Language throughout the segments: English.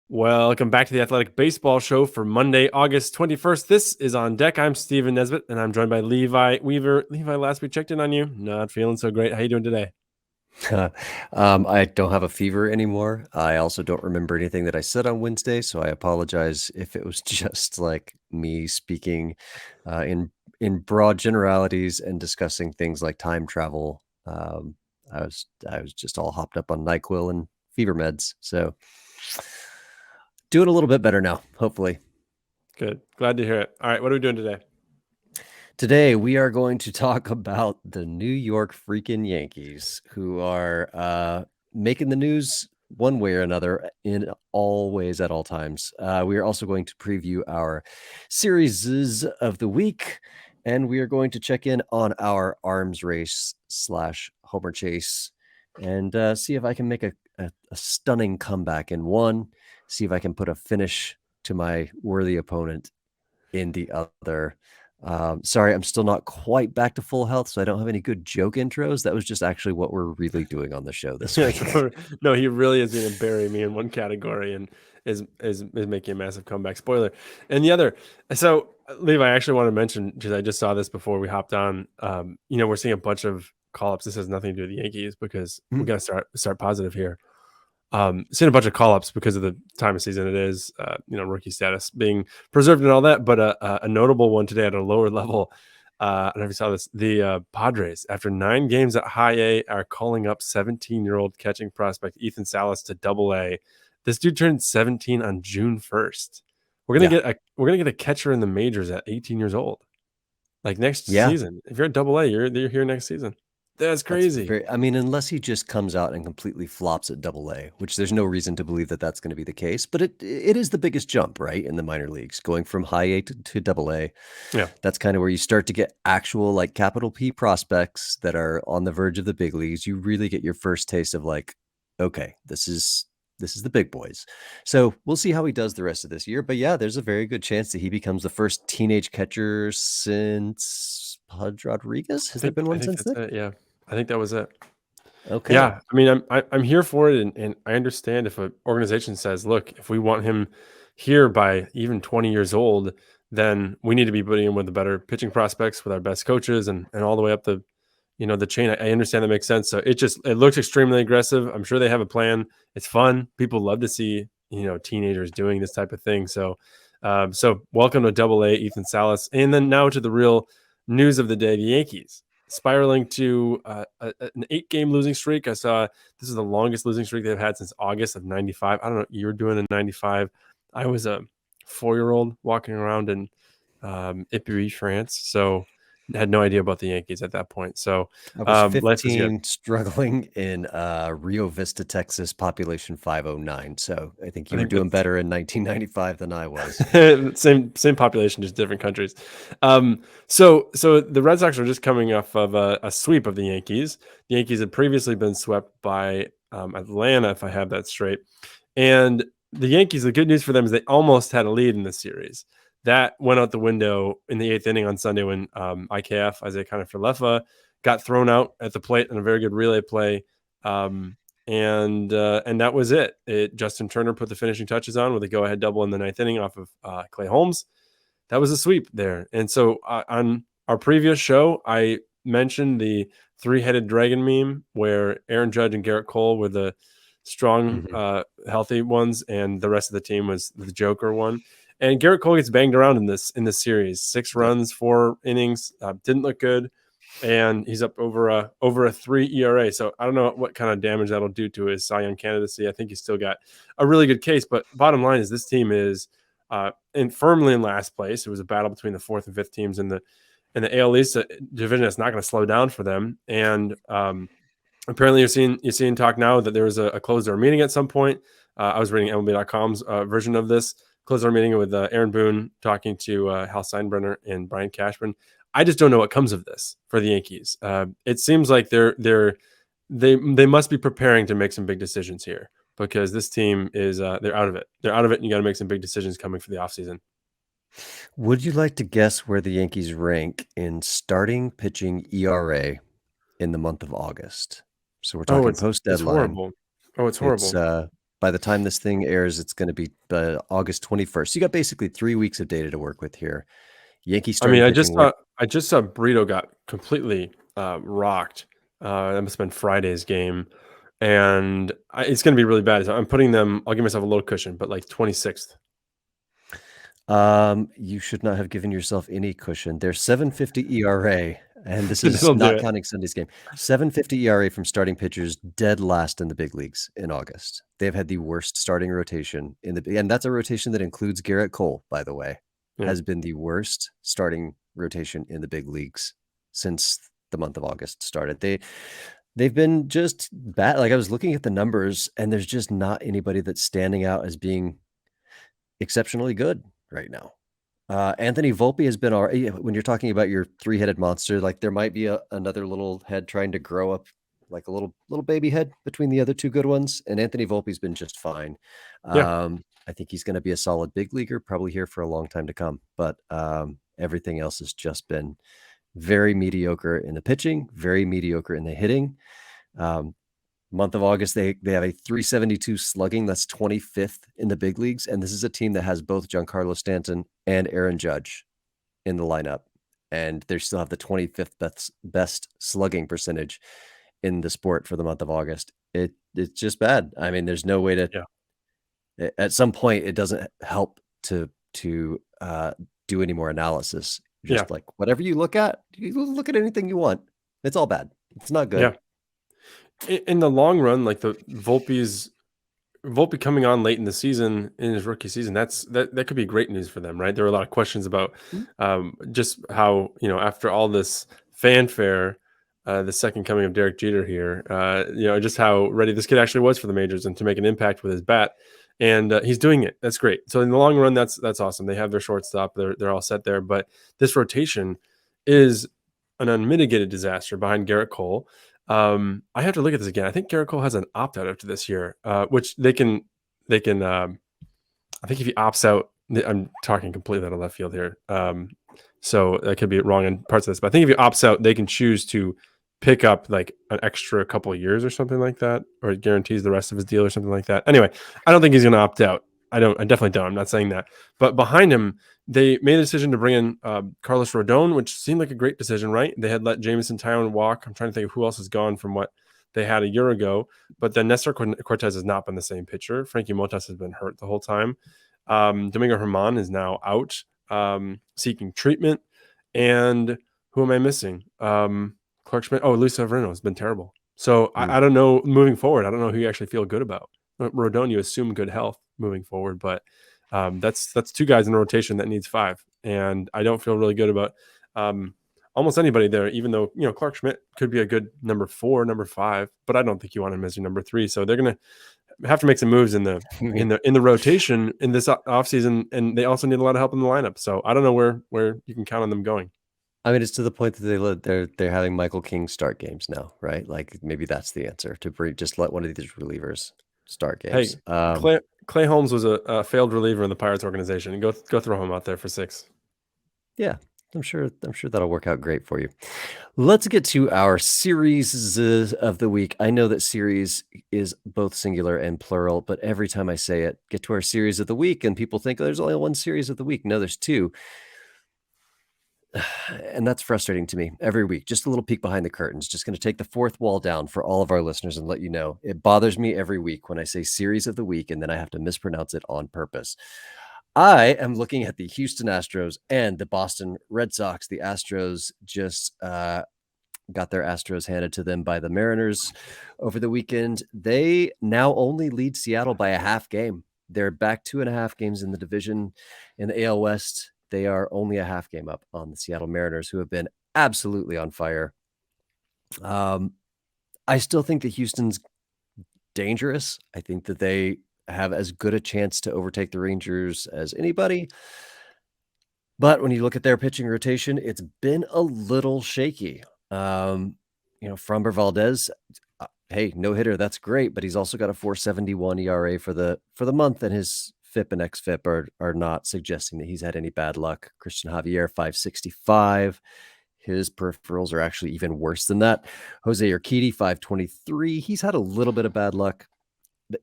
Welcome back to the Athletic Baseball Show for Monday, August 21st. This is On Deck. I'm Steven Nesbitt, and I'm joined by Levi Weaver. Levi, last we checked in on you. Not feeling so great. How you doing today? I don't have a fever anymore. I also don't remember anything that I said on Wednesday, so I apologize if it was just like me speaking in broad generalities and discussing things like time travel. I was just all hopped up on NyQuil and fever meds, so doing a little bit better now, hopefully. Good. Glad to hear it. All right, what are we doing today? Today, we are going to talk about the New York freaking Yankees, who are making the news one way or another in all ways at all times. We are also going to preview our series of the week, and we are going to check in on our arms race / Homer Chase and see if I can make a stunning comeback in one, see if I can put a finish to my worthy opponent in the other. Sorry, I'm still not quite back to full health, so I don't have any good joke intros. That was just actually what we're really doing on the show this Yeah, week. no, he really is going to bury me in one category and is making a massive comeback. Spoiler. And the other. So, Levi, I actually want to mention because I just saw this before we hopped on. We're seeing a bunch of call-ups. This has nothing to do with the Yankees because we got to start positive here. Seeing a bunch of call-ups because of the time of season it is, rookie status being preserved and all that. But a notable one today at a lower level. I don't know if you saw this. The Padres, after 9 games at High A, are calling up 17-year-old catching prospect Ethan Salas to Double A. This dude turned 17 on June 1st. We're gonna get a catcher in the majors at 18 years old, like next Yeah, season. If you're at Double A, you're here next season. That's that's crazy. very. I mean, unless he just comes out and completely flops at Double A, which there's no reason to believe that that's going to be the case. But it is the biggest jump, right, in the minor leagues, going from High A to Double A. Yeah. That's kind of where you start to get actual like capital P prospects that are on the verge of the big leagues. You really get your first taste of like, okay, this is the big boys. So we'll see how he does the rest of this year. But yeah, there's a very good chance that he becomes the first teenage catcher since Pudge Rodriguez. Has there been I one think since that's then? it. Yeah. I think that was it. Okay. Yeah, I mean, I'm here for it, and I understand if an organization says, "Look, if we want him here by even 20 years old, then we need to be putting him with the better pitching prospects, with our best coaches, and all the way up the chain." I understand that makes sense. So it looks extremely aggressive. I'm sure they have a plan. It's fun. People love to see teenagers doing this type of thing. So welcome to Double A, Ethan Salas, and then now to the real news of the day: the Yankees spiraling to an 8-game losing streak. I saw this is the longest losing streak they've had since August of '95. I don't know. You were doing in '95. I was a 4-year-old walking around in Ippuy, France. So had no idea about the Yankees at that point. So I was life is good. 15 struggling in Rio Vista, Texas, population 509. So I think I you were think doing that's better in 1995 than I was. same population, just different countries. So the Red Sox are just coming off of a sweep of the Yankees. The Yankees had previously been swept by Atlanta, if I have that straight. And the Yankees, the good news for them is they almost had a lead in this series. That went out the window in the 8th inning on Sunday when IKF, Isaiah Kiner-Falefa, got thrown out at the plate in a very good relay play. And that was it. Justin Turner put the finishing touches on with a go-ahead double in the 9th inning off of Clay Holmes. That was a sweep there. And so on our previous show, I mentioned the 3-headed dragon meme where Aaron Judge and Garrett Cole were the strong, healthy ones, and the rest of the team was the Joker one. And Garrett Cole gets banged around in this series. 6 Yep. runs, 4 innings, didn't look good, and he's up over a 3 ERA. So I don't know what kind of damage that'll do to his Cy Young candidacy. I think he's still got a really good case. But bottom line is this team is firmly in last place. It was a battle between the 4th and 5th teams in the AL East division. That's not going to slow down for them. And apparently, you're seeing talk now that there was a closed door meeting at some point. I was reading MLB.com's version of this closed door meeting with Aaron Boone talking to Hal Steinbrenner and Brian Cashman. I just don't know what comes of this for the Yankees. It seems like they must be preparing to make some big decisions here because this team is they're out of it. They're out of it, and you got to make some big decisions coming for the offseason. Would you like to guess where the Yankees rank in starting pitching ERA in the month of August? So we're Oh, talking post it's deadline. horrible. Oh, it's It's horrible. By the time this thing airs, it's going to be August 21st. You got basically 3 weeks of data to work with here. Yankee I mean, starting pitching. I just saw Burrito got completely rocked. That must have been Friday's game, and it's going to be really bad. So I'm putting them. I'll give myself a little cushion, but like 26th. You should not have given yourself any cushion. They're 7.50 ERA, and this is That'll do not it. counting Sunday's game. 7.50 ERA from starting pitchers, dead last in the big leagues in August. They've had the worst starting rotation and that's a rotation that includes Garrett Cole, by the way, Yeah, has been the worst starting rotation in the big leagues since the month of August started. They've been just bad. Like I was looking at the numbers, and there's just not anybody that's standing out as being exceptionally good right now. Anthony Volpe has been all right. When you're talking about your three-headed monster, like there might be another little head trying to grow up, like a little baby head between the other two good ones. And Anthony Volpe's been just fine. yeah, I think he's going to be a solid big leaguer, probably here for a long time to come. But everything else has just been very mediocre in the pitching, very mediocre in the hitting. Month of August, they have a 372 slugging. That's 25th in the big leagues. And this is a team that has both Giancarlo Stanton and Aaron Judge in the lineup. And they still have the 25th best slugging percentage in the sport for the month of August. It's just bad. I mean, there's no way to, yeah, at some point, it doesn't help to do any more analysis. yeah, Just like whatever you look at anything you want. It's all bad. It's not yeah. good. In the long run, like the Volpe coming on late in the season in his rookie season, that could be great news for them, right? There were a lot of questions about just how, after all this fanfare, the second coming of Derek Jeter here, just how ready this kid actually was for the majors and to make an impact with his bat, and he's doing it. That's great. So in the long run, that's awesome. They have their shortstop; they're all set there. But this rotation is an unmitigated disaster behind Garrett Cole. I have to look at this again. I think Garrett Cole has an opt out after this year, which they can. I think if he opts out, I'm talking completely out of left field here. So I could be wrong in parts of this, but I think if he opts out, they can choose to pick up like an extra couple of years or something like that, or it guarantees the rest of his deal or something like that. Anyway, I don't think he's going to opt out. I definitely don't. I'm not saying that. But behind him, they made a decision to bring in Carlos Rodon, which seemed like a great decision, right? They had let Jameson Taillon walk. I'm trying to think of who else is gone from what they had a year ago. But then Nestor Cortez has not been the same pitcher. Frankie Montas has been hurt the whole time. Domingo Herman is now out seeking treatment. And who am I missing? Clark Schmidt. Oh, Luis Severino has been terrible. So I don't know moving forward. I don't know who you actually feel good about. Rodon, you assume good health moving forward, but that's two guys in a rotation that needs five, and I don't feel really good about almost anybody there. Even though Clark Schmidt could be a good number 4, number 5, but I don't think you want him as your number 3. So they're gonna have to make some moves in the rotation in this offseason, and they also need a lot of help in the lineup. So I don't know where you can count on them going. I mean, it's to the point that they're having Michael King start games now, right? Like maybe that's the answer to just let one of these relievers start Hey, games. Clay Holmes was a failed reliever in the Pirates organization, and go throw him out there for 6. Yeah, I'm sure that'll work out great for you. Let's get to our series of the week. I know that series is both singular and plural, but every time I say it, get to our series of the week, and people think, oh, there's only one series of the week. No, there's 2. And that's frustrating to me every week. Just a little peek behind the curtains. Just going to take the fourth wall down for all of our listeners and let you know it bothers me every week when I say series of the week and then I have to mispronounce it on purpose. I am looking at the Houston Astros and the Boston Red Sox. The Astros just got their Astros handed to them by the Mariners over the weekend. They now only lead Seattle by a half game. They're back 2.5 games in the division. In the AL West, they are only a half game up on the Seattle Mariners, who have been absolutely on fire. I still think that Houston's dangerous. I think that they have as good a chance to overtake the Rangers as anybody. But when you look at their pitching rotation, it's been a little shaky. Framber Valdez, hey, no hitter, that's great, but he's also got a 4.71 ERA for the month, and his FIP and XFIP are not suggesting that he's had any bad luck. Christian Javier, 5.65. His peripherals are actually even worse than that. Jose Urquidy, 5.23. He's had a little bit of bad luck.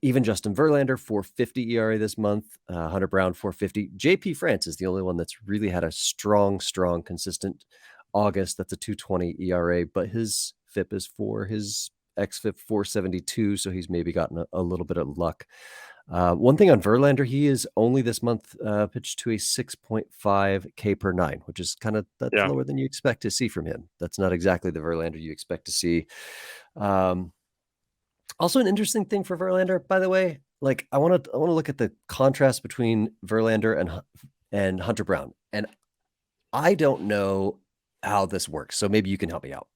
Even Justin Verlander, 4.50 ERA this month. Hunter Brown, 4.50. JP France is the only one that's really had a strong, consistent August. That's a 2.20 ERA, but his FIP is 4. His xFIP 4.72, so he's maybe gotten a little bit of luck. One thing on Verlander, he is only this month pitched to a 6.5 K per 9, which is that's lower than you expect to see from him. That's not exactly the Verlander you expect to see. Also, an interesting thing for Verlander, by the way, like I want to look at the contrast between Verlander and Hunter Brown, and I don't know how this works, so maybe you can help me out.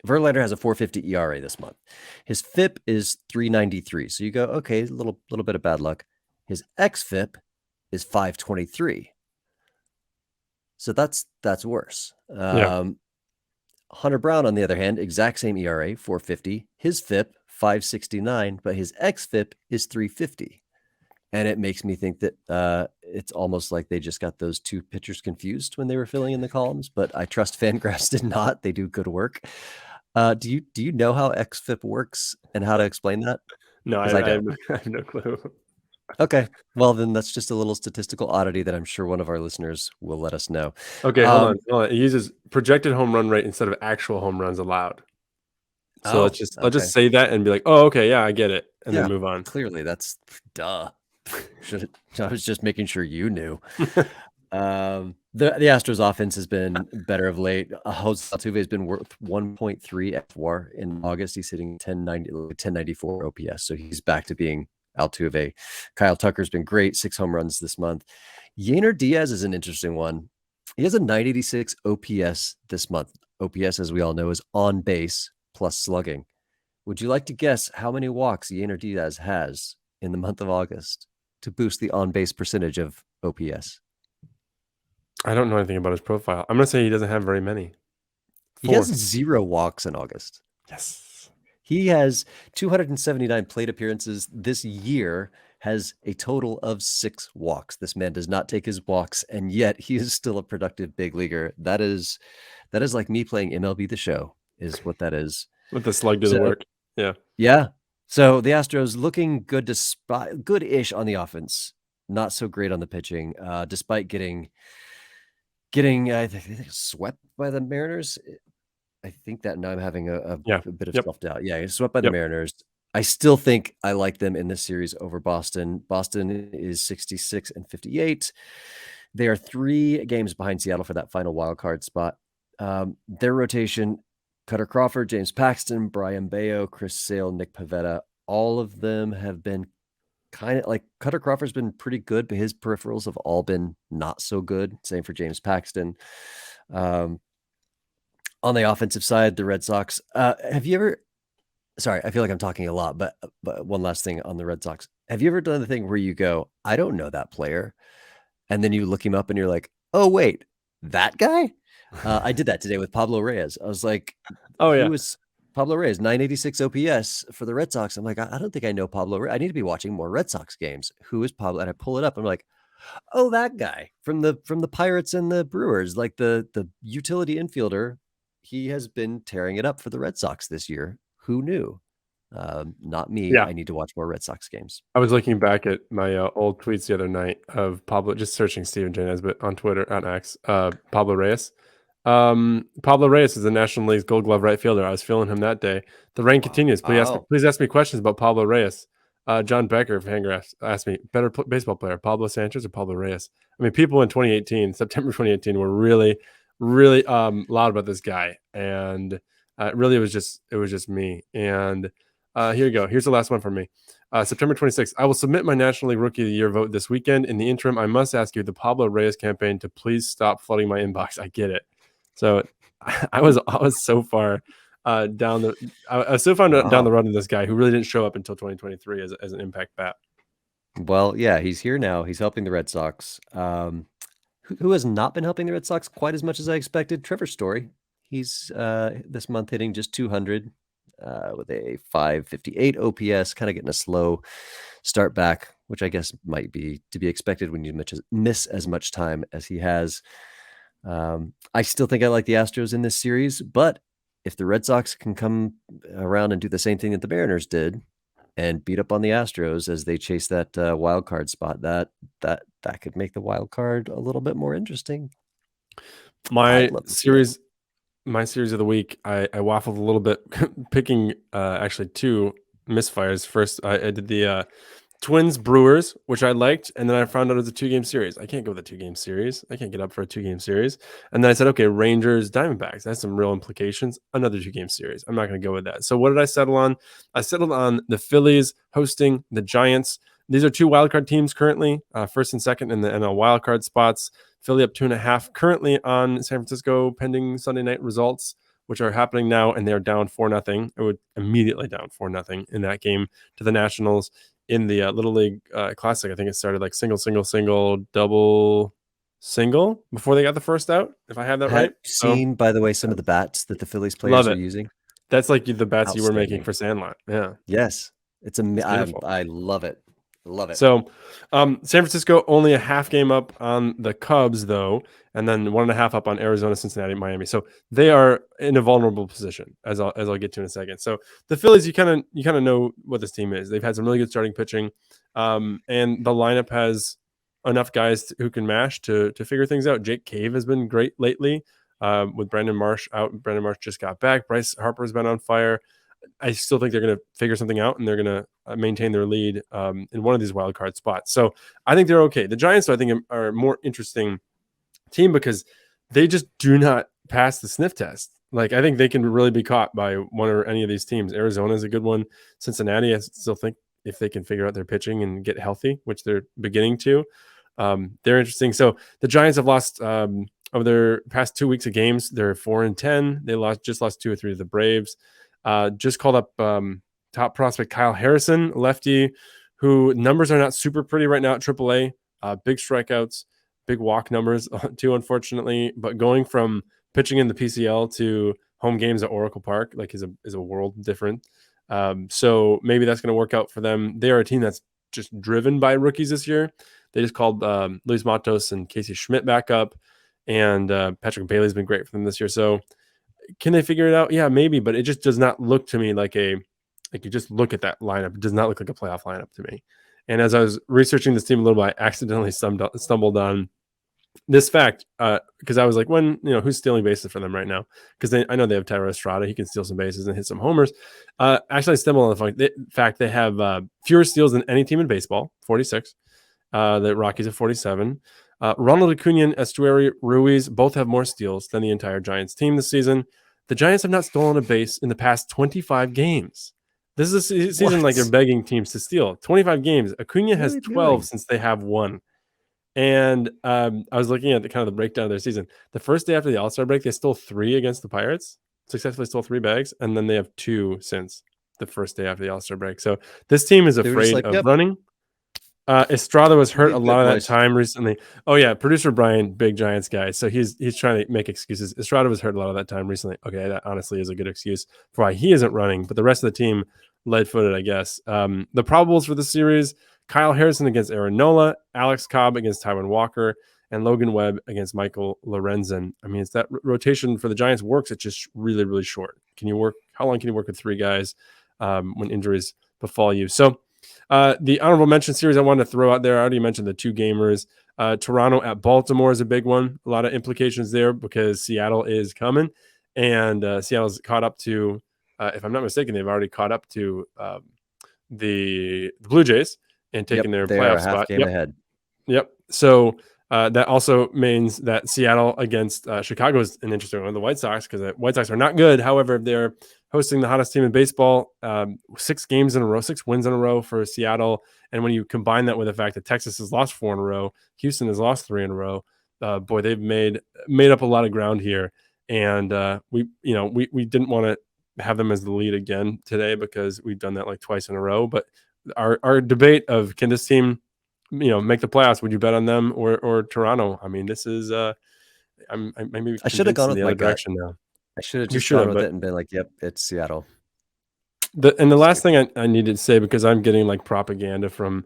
Verlander has a 4.50 ERA this month. His FIP is 3.93. So you go, okay, a little bit of bad luck. His xFIP is 5.23. So that's worse. Hunter Brown, on the other hand, exact same ERA, 4.50. His FIP 5.69, but his xFIP is 3.50. And it makes me think that it's almost like they just got those two pitchers confused when they were filling in the columns. But I trust Fangraphs did not. They do good work. Do you know how xFIP works and how to explain that? No, I have no clue. Okay. Well, then that's just a little statistical oddity that I'm sure one of our listeners will let us know. Okay, hold on. It uses projected home run rate instead of actual home runs allowed. So let's just say that and be like, oh, okay, yeah, I get it, and then move on. Clearly, that's duh. I was just making sure you knew. The Astros offense has been better of late. Jose Altuve has been worth 1.3 FWAR in August. He's hitting 1094 OPS, so he's back to being Altuve. Kyle Tucker's been great, 6 home runs this month. Yainer Diaz is an interesting one. He has a 986 OPS this month. OPS, as we all know, is on base plus slugging. Would you like to guess how many walks Yainer Diaz has in the month of August to boost the on-base percentage of OPS? I don't know anything about his profile. I'm going to say he doesn't have very many. 4. He has 0 walks in August. Yes. He has 279 plate appearances this year, has a total of 6 walks. This man does not take his walks, and yet he is still a productive big leaguer. That is like me playing MLB The Show, is what that is. With the slug to the work. Yeah. Yeah. So the Astros looking good-ish on the offense, not so great on the pitching, despite getting I think swept by the Mariners. I think that now I'm having a bit of self-doubt. Yeah, swept by the Mariners. I still think I like them in this series over Boston. Boston is 66 and 58. They are 3 games behind Seattle for that final wild card spot. Their rotation: Cutter Crawford, James Paxton, Brian Bayo, Chris Sale, Nick Pivetta. All of them have been kind of like Cutter Crawford's been pretty good, but his peripherals have all been not so good. Same for James Paxton. On the offensive side, the Red Sox, have you ever, sorry, I feel like I'm talking a lot, but one last thing on the Red Sox. Have you ever done the thing where you go, I don't know that player, and then you look him up and you're like, oh, wait, that guy? I did that today with Pablo Reyes. I was like, who was Pablo Reyes? 986 OPS for the Red Sox. I'm like, I don't think I know Pablo Reyes. I need to be watching more Red Sox games. Who is Pablo? And I pull it up. I'm like, oh, that guy from the Pirates and the Brewers, like the utility infielder. He has been tearing it up for the Red Sox this year. Who knew? Not me. Yeah. I need to watch more Red Sox games. I was looking back at my old tweets the other night of Pablo, just searching Stephen J. Nesbitt on Twitter, on X, Pablo Reyes. Pablo Reyes is the National League's Gold Glove right fielder. I was feeling him that day. The rain continues. Please ask me questions about Pablo Reyes. John Becker of Fangraphs asked me, better baseball player, Pablo Sanchez or Pablo Reyes? I mean, people in September 2018, were really loud about this guy, and really it was just me. And here you go. Here's the last one from me. September 26th. I will submit my National League Rookie of the Year vote this weekend. In the interim, I must ask you, the Pablo Reyes campaign, to please stop flooding my inbox. I get it. So I was so far down the road of this guy who really didn't show up until 2023 as an impact bat. Well, yeah, he's here now. He's helping the Red Sox. Who has not been helping the Red Sox quite as much as I expected? Trevor Story. He's this month hitting just 200 with a 558 OPS, kind of getting a slow start back, which I guess might be to be expected when you miss as much time as he has. I still think I like the Astros in this series, but if the Red Sox can come around and do the same thing that the Mariners did and beat up on the Astros as they chase that wild card spot. That could make the wild card a little bit more interesting. My I'd love to see it. series my series of the week, I waffled a little bit picking actually two misfires. First, I did the Twins Brewers, which I liked, and then I found out it was a 2-game series. I can't go with a 2-game series. I can't get up for a 2-game series. And then I said, okay, Rangers Diamondbacks. That's some real implications. Another 2-game series. I'm not going to go with that. So what did I settle on? I settled on the Phillies hosting the Giants. These are two wildcard teams currently, first and second in the NL wildcard spots. Philly up 2.5 currently on San Francisco, pending Sunday night results, which are happening now, and they're down 4-0. It would immediately down 4-0 in that game to the Nationals in the Little League Classic. I think it started like single, single, single, double, single before they got the first out, if I have that Have right. you seen, by the way, some of the bats that the Phillies Love players are it. using? That's like the bats you were making Outstanding. for Sandlot. Yeah, Yes, it's beautiful. I love it. Love it. So San Francisco only a half game up on the Cubs, though, and then 1.5 up on Arizona, Cincinnati, Miami. So they are in a vulnerable position, as I'll get to in a second. So the Phillies, you kind of know what this team is. They've had some really good starting pitching, and the lineup has enough guys who can mash to figure things out. Jake Cave has been great lately, with Brandon Marsh out. Brandon Marsh just got back. Bryce Harper's been on fire. I still think they're going to figure something out, and they're going to maintain their lead in one of these wild card spots. So I think they're okay. The Giants, I think, are a more interesting team because they just do not pass the sniff test. Like, I think they can really be caught by one or any of these teams. Arizona is a good one. Cincinnati, I still think if they can figure out their pitching and get healthy, which they're beginning to, they're interesting. So the Giants have lost over their past 2 weeks of games. They're 4-10. They just lost 2 or 3 to the Braves. Just called up top prospect Kyle Harrison, lefty, who numbers are not super pretty right now at AAA. Big strikeouts, big walk numbers too, unfortunately. But going from pitching in the PCL to home games at Oracle Park is a world different. So maybe that's going to work out for them. They are a team that's just driven by rookies this year. They just called Luis Matos and Casey Schmidt back up, and Patrick Bailey's been great for them this year. So can they figure it out? Yeah, maybe, but it just does not look to me like you just look at that lineup. It does not look like a playoff lineup to me. And as I was researching this team a little bit, I accidentally stumbled on this fact because I was like, who's stealing bases for them right now? Because I know they have Tyler Estrada. He can steal some bases and hit some homers. Actually, I stumbled on the fact they have fewer steals than any team in baseball, 46. The Rockies have 47. Ronald Acuna and Estuary Ruiz both have more steals than the entire Giants team this season. The Giants have not stolen a base in the past 25 games. This is a season like they're begging teams to steal. 25 games. Acuna has 12 since they have 1. And I was looking at the breakdown of their season. The first day after the All-Star break, they stole 3 against the Pirates. Successfully stole 3 bags, and then they have 2 since the first day after the All-Star break. So this team is afraid of running. Estrada was hurt a lot of that time recently. Oh yeah, producer Brian, big Giants guy. So he's trying to make excuses. Estrada was hurt a lot of that time recently. Okay, that honestly is a good excuse for why he isn't running, but the rest of the team lead-footed, I guess. The probables for the series: Kyle Harrison against Aaron Nola, Alex Cobb against Taijuan Walker, and Logan Webb against Michael Lorenzen. I mean, it's that rotation for the Giants works. It's just really, really short. How long can you work with 3 guys when injuries befall you? So the honorable mention series I wanted to throw out there, I already mentioned the 2 gamers. Toronto at Baltimore is a big one. A lot of implications there because Seattle is coming, and Seattle's caught up to, if I'm not mistaken, they've already caught up to the Blue Jays and taken their playoff spot. Game ahead. Yep. So that also means that Seattle against Chicago is an interesting one. The White Sox, because the White Sox are not good. However, they're hosting the hottest team in baseball. 6 wins in a row for Seattle. And when you combine that with the fact that Texas has lost 4 in a row, Houston has lost 3 in a row. Boy, they've made up a lot of ground here. And we didn't want to have them as the lead again today because we've done that like twice in a row. But our debate of, can this team make the playoffs? Would you bet on them or Toronto? I mean, this is I should have gone with my direction now. I should have just gone with it and been like, yep, it's Seattle. The last thing I needed to say, because I'm getting like propaganda from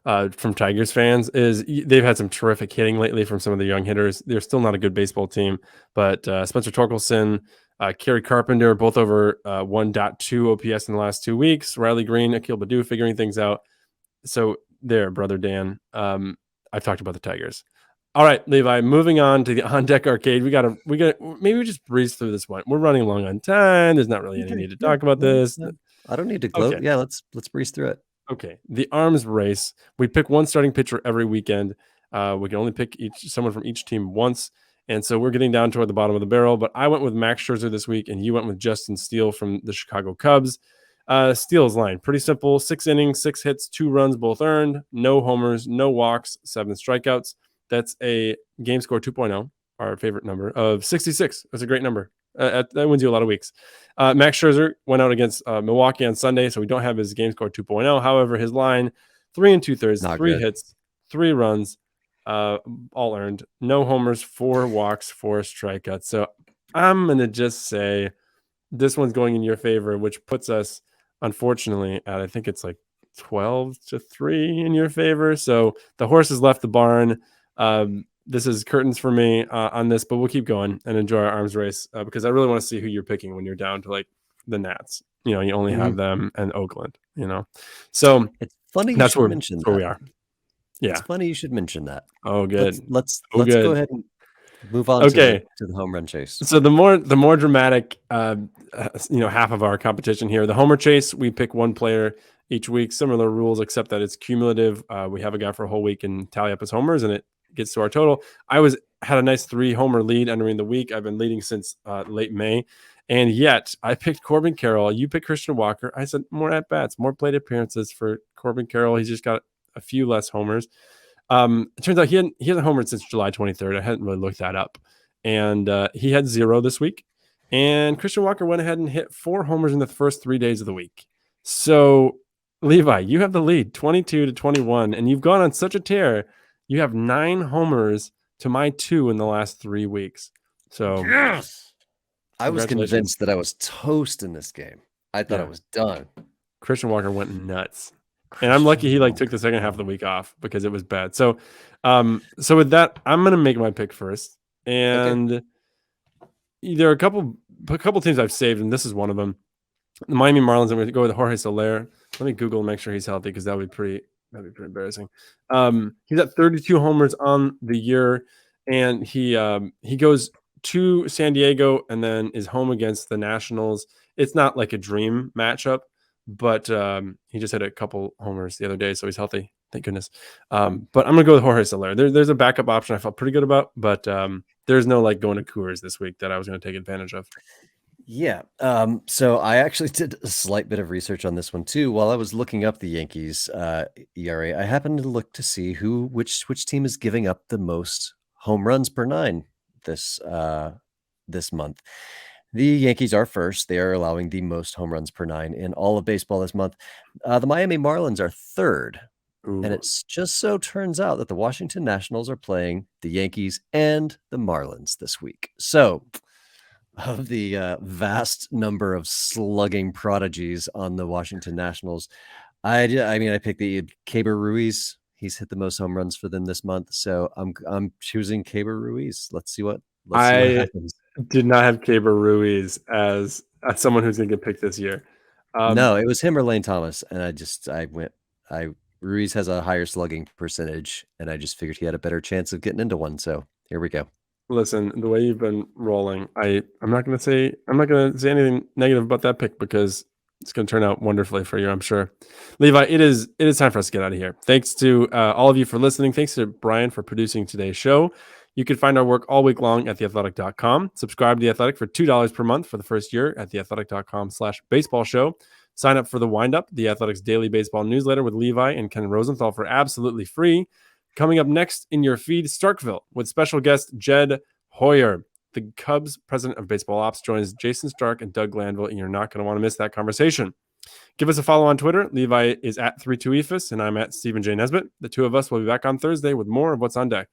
Tigers fans, is they've had some terrific hitting lately from some of the young hitters. They're still not a good baseball team, but Spencer Torkelson, Kerry Carpenter, both over 1.2 OPS in the last 2 weeks. Riley Green, Akil Baddoo figuring things out. So there, brother Dan. I've talked about the Tigers. All right, Levi, moving on to the On Deck Arcade. Maybe we just breeze through this one. We're running long on time. There's not really any Okay, need to yeah, talk about no, this. no, I don't need to gloat. Okay. Yeah, let's breeze through it. Okay. The arms race. We pick one starting pitcher every weekend. We can only pick someone from each team once. And so we're getting down toward the bottom of the barrel. But I went with Max Scherzer this week, and you went with Justin Steele from the Chicago Cubs. Steele's line, pretty simple. 6 innings, 6 hits, 2 runs, both earned. No homers, no walks, 7 strikeouts. That's a game score 2.0, our favorite number, of 66. That's a great number. That wins you a lot of weeks. Max Scherzer went out against Milwaukee on Sunday, so we don't have his game score 2.0. However, his line, 3 2/3, Not 3 good. hits, 3 runs, all earned. No homers, 4 walks, 4 strikeouts. So I'm going to just say this one's going in your favor, which puts us, unfortunately, at I think it's like 12-3 in your favor. So the horse has left the barn. This is curtains for me on this, but we'll keep going and enjoy our arms race because I really want to see who you're picking when you're down to like the Nats. You only have them and Oakland. So It's funny you that's should where mention we that. are. Yeah. It's funny you should mention that. Oh, good. Let's good. go ahead and move on Okay. to the home run chase. So the more dramatic, half of our competition here, the homer chase, we pick one player each week. Similar rules, except that it's cumulative. We have a guy for a whole week and tally up his homers, and it gets to our total. Had a nice 3 homer lead entering the week. I've been leading since late May, and yet I picked Corbin Carroll. You picked Christian Walker. I said more at bats, more plate appearances for Corbin Carroll. He's just got a few less homers. It turns out he hasn't homered since July 23rd. I hadn't really looked that up. And he had 0 this week. And Christian Walker went ahead and hit 4 homers in the first 3 days of the week. So, Levi, you have the lead 22-21. And you've gone on such a tear. You have 9 homers to my 2 in the last 3 weeks. So, yes! I was convinced that I was toast in this game. I thought I was done. Christian Walker went nuts. And I'm lucky he took the second half of the week off because it was bad. So with that, I'm going to make my pick first. And there are a couple teams I've saved, and this is one of them. The Miami Marlins, I'm going to go with Jorge Soler. Let me Google and make sure he's healthy because that'd be pretty embarrassing. He's at 32 homers on the year, and he goes to San Diego and then is home against the Nationals. It's not like a dream matchup, but he just hit a couple homers the other day, so he's healthy. Thank goodness. But I'm going to go with Jorge Soler. There's a backup option I felt pretty good about, but there's no going to Coors this week that I was going to take advantage of. Yeah. So I actually did a slight bit of research on this one too. While I was looking up the Yankees ERA, I happened to look to see which team is giving up the most home runs per 9 this month. The Yankees are first. They are allowing the most home runs per 9 in all of baseball this month. The Miami Marlins are third. Ooh. And it's just so turns out that the Washington Nationals are playing the Yankees and the Marlins this week. So of the vast number of slugging prodigies on the Washington Nationals, I picked the Keibert Ruiz. He's hit the most home runs for them this month. So I'm choosing Keibert Ruiz. Let's see what happens. Did not have Keibert Ruiz as someone who's going to get picked this year. No, it was him or Lane Thomas. And Ruiz has a higher slugging percentage, and I just figured he had a better chance of getting into one. So here we go. Listen, the way you've been rolling, I'm not going to say anything negative about that pick because it's going to turn out wonderfully for you, I'm sure. Levi, it is time for us to get out of here. Thanks to all of you for listening. Thanks to Brian for producing today's show. You can find our work all week long at theathletic.com. Subscribe to The Athletic for $2 per month for the first year at theathletic.com/baseball show. Sign up for The Windup, The Athletic's daily baseball newsletter with Levi and Ken Rosenthal for absolutely free. Coming up next in your feed, Starkville with special guest Jed Hoyer. The Cubs president of baseball ops joins Jason Stark and Doug Glanville, and you're not going to want to miss that conversation. Give us a follow on Twitter. Levi is at 32ephus, and I'm at Stephen J. Nesbitt. The two of us will be back on Thursday with more of What's on Deck.